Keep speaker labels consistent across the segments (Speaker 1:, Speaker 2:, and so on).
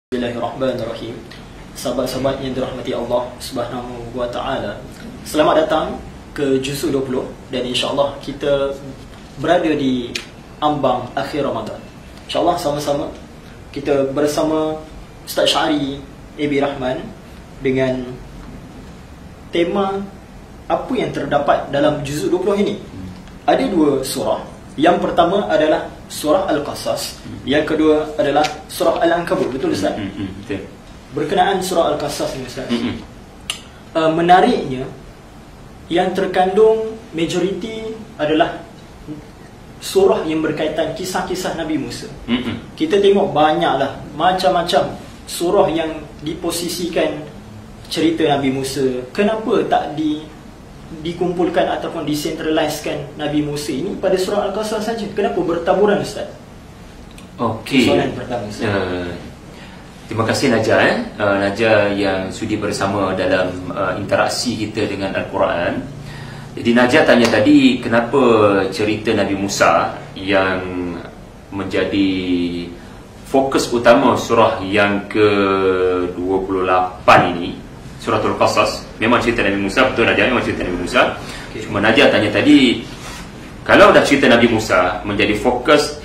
Speaker 1: Bismillahirrahmanirrahim. Sahabat-sahabat yang dirahmati Allah Subhanahu wa taala. Selamat datang ke juzuk 20 dan insya-Allah kita berada di ambang akhir Ramadan. Insya-Allah sama-sama kita bersama Ustaz Syari A.B. Rahman dengan tema apa yang terdapat dalam juzuk 20 ini. Ada dua surah. Yang pertama adalah surah Al-Qasas. Yang kedua adalah surah Al-Ankabut. Betul Ustaz?
Speaker 2: Betul.
Speaker 1: Berkenaan surah Al-Qasas ni Ustaz, menariknya yang terkandung majoriti adalah surah yang berkaitan kisah-kisah Nabi Musa. Kita tengok banyaklah macam-macam surah yang diposisikan cerita Nabi Musa. Kenapa tak dikumpulkan ataupun decentralizekan Nabi Musa ini pada surah Al-Qasas saja? Kenapa bertaburan Ustaz?
Speaker 2: Okey.
Speaker 1: Soalan pertama Ustaz.
Speaker 2: Terima kasih Najah Najah yang sudi bersama dalam interaksi kita dengan Al-Quran. Jadi Najah tanya tadi kenapa cerita Nabi Musa yang menjadi fokus utama surah yang ke-28 ini, Suratul Qasas. Memang cerita Nabi Musa, betul Najah, memang cerita Nabi Musa. Cuma Najah tanya tadi, kalau dah cerita Nabi Musa menjadi fokus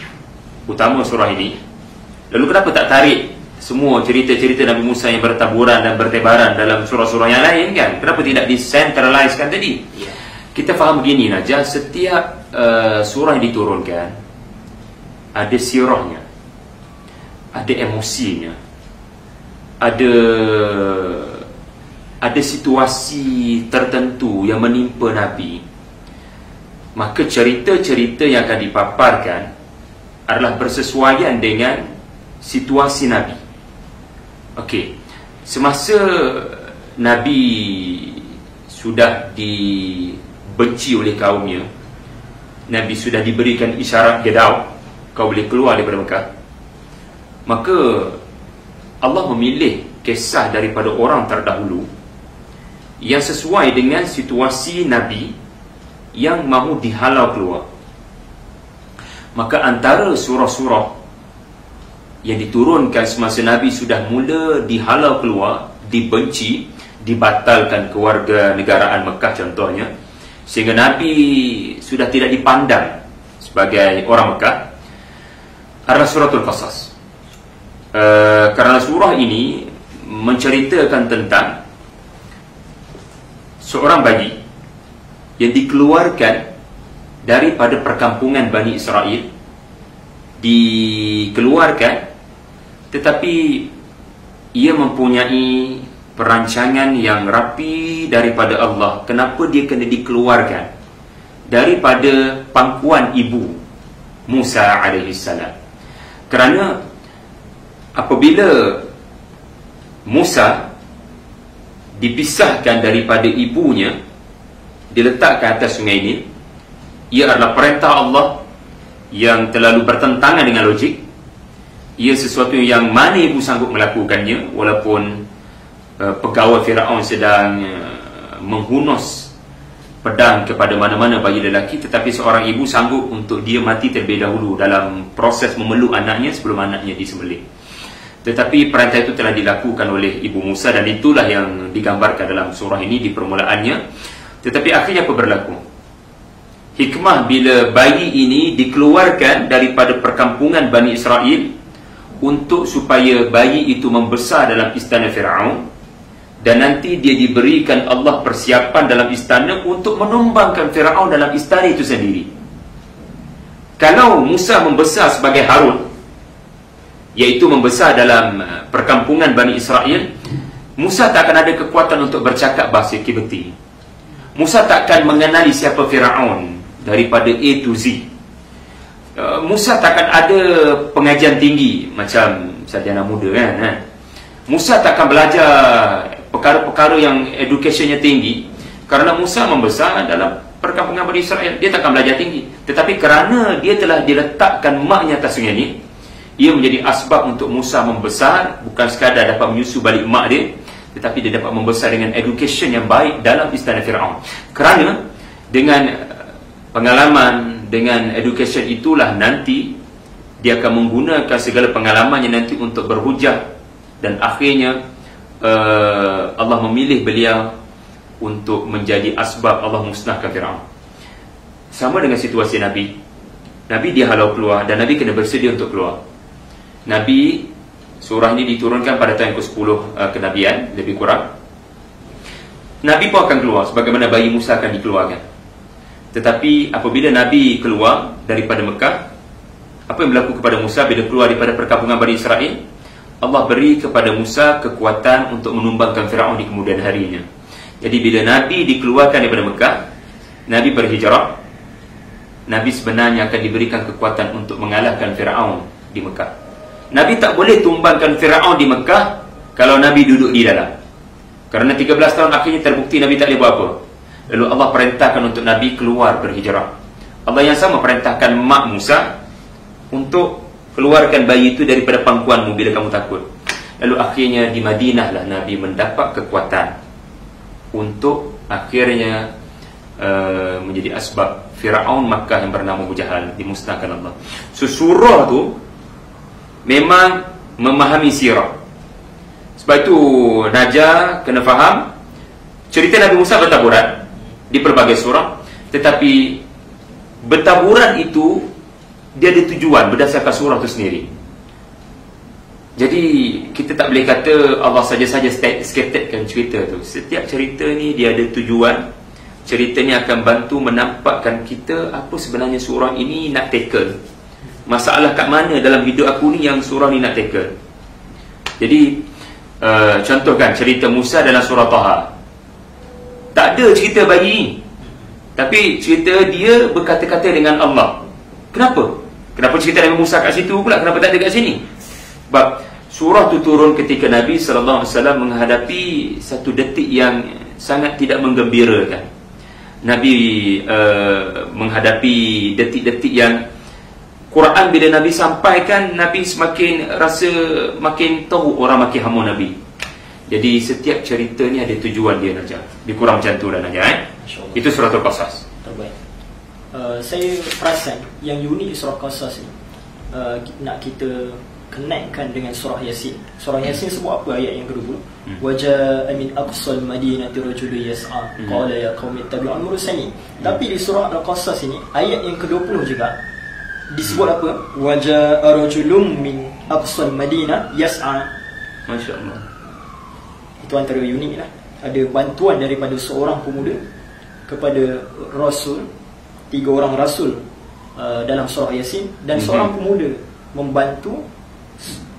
Speaker 2: utama surah ini, lalu kenapa tak tarik semua cerita-cerita Nabi Musa yang bertaburan dan bertebaran dalam surah-surah yang lain kan? Kenapa tidak decentralizekan tadi? Kita faham begini Najah, setiap surah yang diturunkan ada sirahnya, ada emosinya, ada situasi tertentu yang menimpa Nabi. Maka cerita-cerita yang akan dipaparkan adalah bersesuaian dengan situasi Nabi. Okey, semasa Nabi sudah dibenci oleh kaumnya, Nabi sudah diberikan isyarat gedau, kau boleh keluar daripada Mekah, maka Allah memilih kisah daripada orang terdahulu yang sesuai dengan situasi Nabi yang mahu dihalau keluar. Maka antara surah-surah yang diturunkan semasa Nabi sudah mula dihalau keluar, dibenci, dibatalkan kewarganegaraan Mekah contohnya, sehingga Nabi sudah tidak dipandang sebagai orang Mekah, adalah suratul Qasas. Kerana surah ini menceritakan tentang seorang bayi yang dikeluarkan daripada perkampungan Bani Israel, dikeluarkan, tetapi ia mempunyai perancangan yang rapi daripada Allah. Kenapa dia kena dikeluarkan daripada pangkuan ibu Musa alaihissalam? Kerana apabila Musa dipisahkan daripada ibunya, diletakkan atas sungai Nil, ia adalah perintah Allah yang terlalu bertentangan dengan logik. Ia sesuatu yang mana ibu sanggup melakukannya, walaupun pegawai Firaun sedang menghunus pedang kepada mana-mana bayi lelaki, tetapi seorang ibu sanggup untuk dia mati terlebih dahulu dalam proses memeluk anaknya sebelum anaknya disembelih. Tetapi perintah itu telah dilakukan oleh ibu Musa, dan itulah yang digambarkan dalam surah ini di permulaannya. Tetapi akhirnya apa berlaku? Hikmah bila bayi ini dikeluarkan daripada perkampungan Bani Israel untuk supaya bayi itu membesar dalam istana Firaun, dan nanti dia diberikan Allah persiapan dalam istana untuk menumbangkan Firaun dalam istana itu sendiri. Kalau Musa membesar sebagai Harun, iaitu membesar dalam perkampungan Bani Israel, Musa tak akan ada kekuatan untuk bercakap bahasa Kibti. Musa tak akan mengenali siapa Firaun daripada A to Z. Musa tak akan ada pengajian tinggi macam sarjana muda kan. Musa tak akan belajar perkara-perkara yang educationnya tinggi, kerana Musa membesar dalam perkampungan Bani Israel. Dia tak akan belajar tinggi. Tetapi kerana dia telah diletakkan maknya atas sungai ni, ia menjadi asbab untuk Musa membesar, bukan sekadar dapat menyusu balik mak dia, tetapi dia dapat membesar dengan education yang baik dalam istana Firaun. Kerana dengan pengalaman, dengan education itulah nanti dia akan menggunakan segala pengalamannya nanti untuk berhujah dan akhirnya Allah memilih beliau untuk menjadi asbab Allah musnahkan Fir'aun. Sama dengan situasi Nabi. Nabi dihalau keluar dan Nabi kena bersedia untuk keluar. Nabi, surah ini diturunkan pada tahun ke-10 kenabian, lebih kurang. Nabi pun akan keluar sebagaimana bayi Musa akan dikeluarkan. Tetapi apabila Nabi keluar daripada Mekah, apa yang berlaku kepada Musa bila keluar daripada perkampungan Bani Israel? Allah beri kepada Musa kekuatan untuk menumbangkan Fir'aun di kemudian harinya. Jadi bila Nabi dikeluarkan daripada Mekah, Nabi berhijrah, Nabi sebenarnya akan diberikan kekuatan untuk mengalahkan Fir'aun di Mekah. Nabi tak boleh tumbangkan Fir'aun di Mekah kalau Nabi duduk di dalam. Kerana 13 tahun akhirnya terbukti Nabi tak boleh buat apa. Lalu Allah perintahkan untuk Nabi keluar berhijrah. Allah yang sama perintahkan mak Musa untuk keluarkan bayi itu daripada pangkuanmu bila kamu takut. Lalu akhirnya di Madinah lah Nabi mendapat kekuatan untuk akhirnya menjadi asbab Fir'aun Makkah yang bernama Abu Jahal dimusnahkan Allah. So surah tu memang memahami sirah. Sebab itu Najah kena faham cerita Nabi Musa bertaburan di pelbagai surah, tetapi bertaburan itu dia ada tujuan berdasarkan surah itu sendiri. Jadi kita tak boleh kata Allah saja-saja skatedkan cerita tu. Setiap cerita ni dia ada tujuan. Cerita ni akan bantu menampakkan kita apa sebenarnya surah ini nak tackle. Masalah kat mana dalam hidup aku ni yang surah ni nak tackle. Jadi contohkan cerita Musa dalam surah Taha. Tak ada cerita bayi, tapi cerita dia berkata-kata dengan Allah. Kenapa? Kenapa cerita Nabi Musa kat situ pula? Kenapa tak ada kat sini? Sebab surah tu turun ketika Nabi SAW menghadapi satu detik yang sangat tidak menggembirakan. Nabi menghadapi detik-detik yang Quran bila Nabi sampaikan, Nabi semakin rasa makin tahu orang makin hama Nabi. Jadi setiap cerita ni ada tujuan dia, Najah. Lebih kurang macam tu lah, Najah. Itu surah Al-Qasas.
Speaker 1: Terbaik. Saya perasan yang unik surah Qasas ni nak kita connectkan dengan surah Yasin. Surah Yasin sebut apa ayat yang kedua? Waja'a min aqsal madinati rajulun yas'a qala ya qaumi ittabi'ul mursalin. Tapi di surah Al-Qasas ini ayat yang ke-20 juga disebut apa? Waja'a rajulun min aqsal madinah yas'a.
Speaker 2: Masya-Allah.
Speaker 1: Itu antara unik lah. Ada bantuan daripada seorang pemuda kepada Rasul, 3 orang Rasul dalam surah Yasin, dan seorang pemuda membantu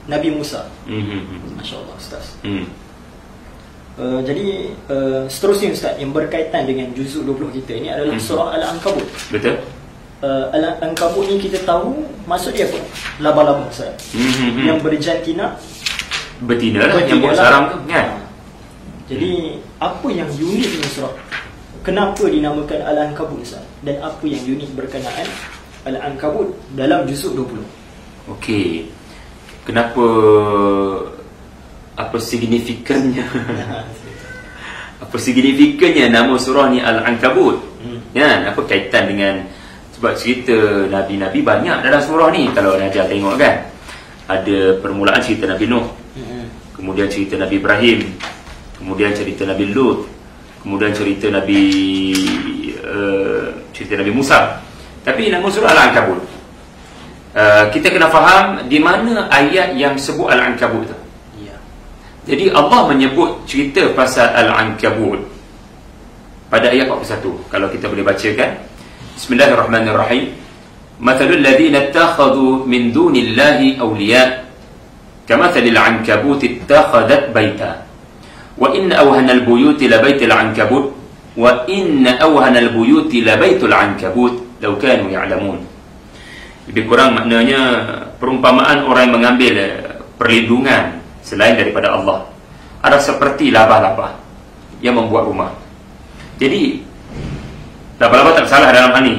Speaker 1: Nabi Musa. Masya Allah, Ustaz. Jadi seterusnya Ustaz yang berkaitan dengan juzuk 20 kita ini adalah surah Al-Ankabut.
Speaker 2: Betul.
Speaker 1: Al-Ankabut ni kita tahu maksud dia apa? Laba-laba, Ustaz. Yang berjantina
Speaker 2: betina lah, yang buat sarang tu kan.
Speaker 1: Jadi apa yang unik dengan surah? Kenapa dinamakan Al-Ankabut, Ustaz? Dan apa yang unik berkenaan Al-Ankabut dalam juzuk 20?
Speaker 2: Okey. Kenapa, apa signifikannya? Apa signifikannya nama surah ni Al-Ankabut? Kan? Apa kaitan dengan, sebab cerita Nabi-Nabi banyak dalam surah ni. Kalau Najah tengok kan, ada permulaan cerita Nabi Nuh, kemudian cerita Nabi Ibrahim, kemudian cerita Nabi Lut, kemudian cerita Nabi Musa. Tapi nama surah Al-Ankabut, kita kena faham di mana ayat yang sebut Al-Ankabut tu. Jadi Allah menyebut cerita pasal Al-Ankabut pada ayat 41. Kalau kita boleh bacakan, Bismillahirrahmanirrahim. Mathalul ladzina ittakhadhu min dunillahi awliya kamathalil ankabuti ittakhadat baita wa inna awhanal buyuti labaitul ankabut wa inna awhanal buyuti labaitul ankabut law kanu ya'lamun. Lebih kurang maknanya perumpamaan orang yang mengambil perlindungan selain daripada Allah ada seperti laba-laba yang membuat rumah. Jadi laba-laba tak salah dalam hal ni.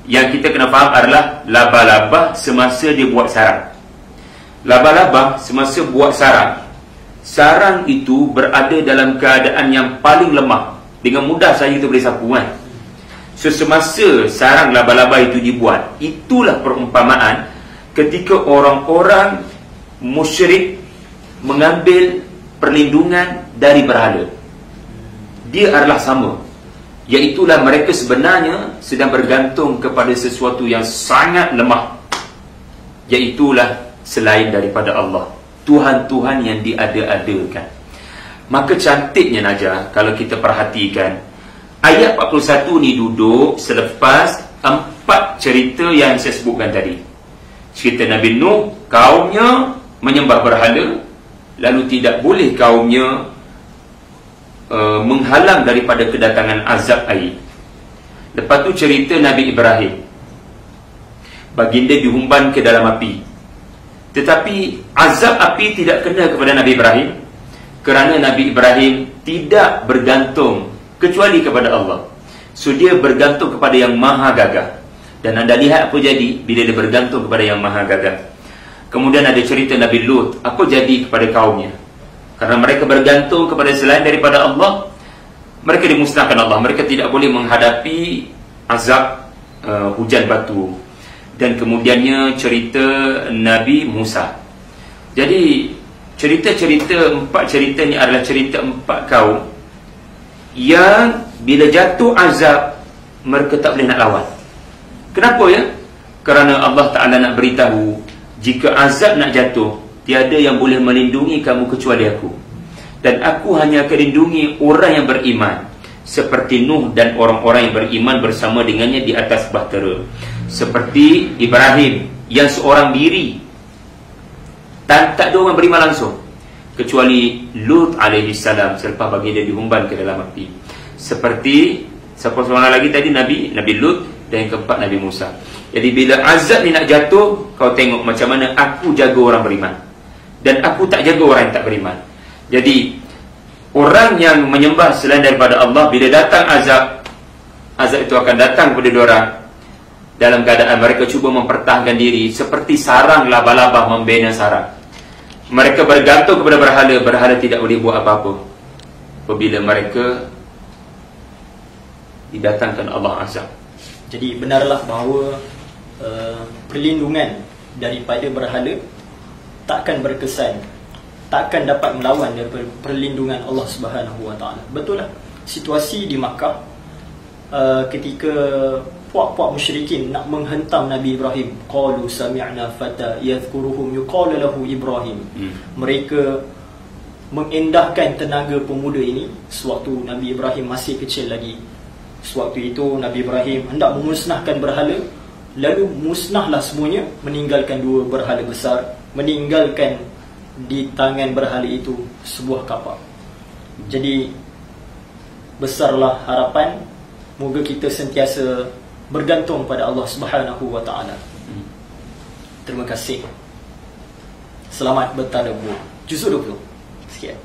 Speaker 2: Yang kita kena faham adalah laba-laba semasa dia buat sarang. Laba-laba semasa buat sarang, sarang itu berada dalam keadaan yang paling lemah. Dengan mudah saja kita boleh sapu kan. So semasa sarang laba-laba itu dibuat, itulah perumpamaan ketika orang-orang musyrik mengambil perlindungan dari berhala. Dia adalah sama, iaitulah mereka sebenarnya sedang bergantung kepada sesuatu yang sangat lemah, iaitulah selain daripada Allah, Tuhan-Tuhan yang diada-adakan. Maka cantiknya Najah, kalau kita perhatikan ayat 41 ni duduk selepas 4 cerita yang saya sebutkan tadi. Cerita Nabi Nuh, kaumnya menyembah berhala, lalu tidak boleh kaumnya menghalang daripada kedatangan azab air. Lepas tu cerita Nabi Ibrahim, baginda dihumban ke dalam api, tetapi azab api tidak kena kepada Nabi Ibrahim, kerana Nabi Ibrahim tidak bergantung kecuali kepada Allah. So dia bergantung kepada yang maha gagah. Dan anda lihat apa jadi bila dia bergantung kepada yang maha gagah. Kemudian ada cerita Nabi Lut, apa jadi kepada kaumnya. Karena mereka bergantung kepada selain daripada Allah, mereka dimusnahkan Allah. Mereka tidak boleh menghadapi azab hujan batu. Dan kemudiannya cerita Nabi Musa. Jadi cerita-cerita 4 cerita ni adalah cerita 4 kaum yang bila jatuh azab mereka tak boleh nak lawan. Kenapa ya? Kerana Allah Ta'ala nak beritahu, jika azab nak jatuh, tiada yang boleh melindungi kamu kecuali aku. Dan aku hanya akan lindungi orang yang beriman, seperti Nuh dan orang-orang yang beriman bersama dengannya di atas bahtera, seperti Ibrahim yang seorang diri, tak ada orang beriman langsung kecuali Lut alaihi salam selepas baginda dihumban ke dalam api. Seperti siapa seorang lagi tadi, Nabi Lut, dan yang keempat Nabi Musa. Jadi bila azab ni nak jatuh, kau tengok macam mana aku jaga orang beriman dan aku tak jaga orang yang tak beriman. Jadi orang yang menyembah selain daripada Allah, bila datang azab itu akan datang kepada diorang dalam keadaan mereka cuba mempertahankan diri, seperti sarang laba-laba membina sarang. Mereka bergantung kepada berhala tidak boleh buat apa-apa apabila mereka didatangkan Allah azab.
Speaker 1: Jadi benarlah bahawa perlindungan daripada berhala takkan berkesan, takkan dapat melawan daripada perlindungan Allah Subhanahu Wa Taala. Betul lah situasi di Makkah ketika puak-puak musyrikin nak menghentam Nabi Ibrahim, qalu sami'na fata yadhkuruhum yuqalu lahu Ibrahim. Mereka mengendahkan tenaga pemuda ini sewaktu Nabi Ibrahim masih kecil lagi. Sewaktu itu Nabi Ibrahim hendak memusnahkan berhala, lalu musnahlah semuanya, meninggalkan 2 berhala besar, meninggalkan di tangan berhala itu sebuah kapak. Jadi besarlah harapan, moga kita sentiasa bergantung pada Allah Subhanahu Wa Taala. Terima kasih. Selamat bertadabbur. Juzuk 20. Sekian.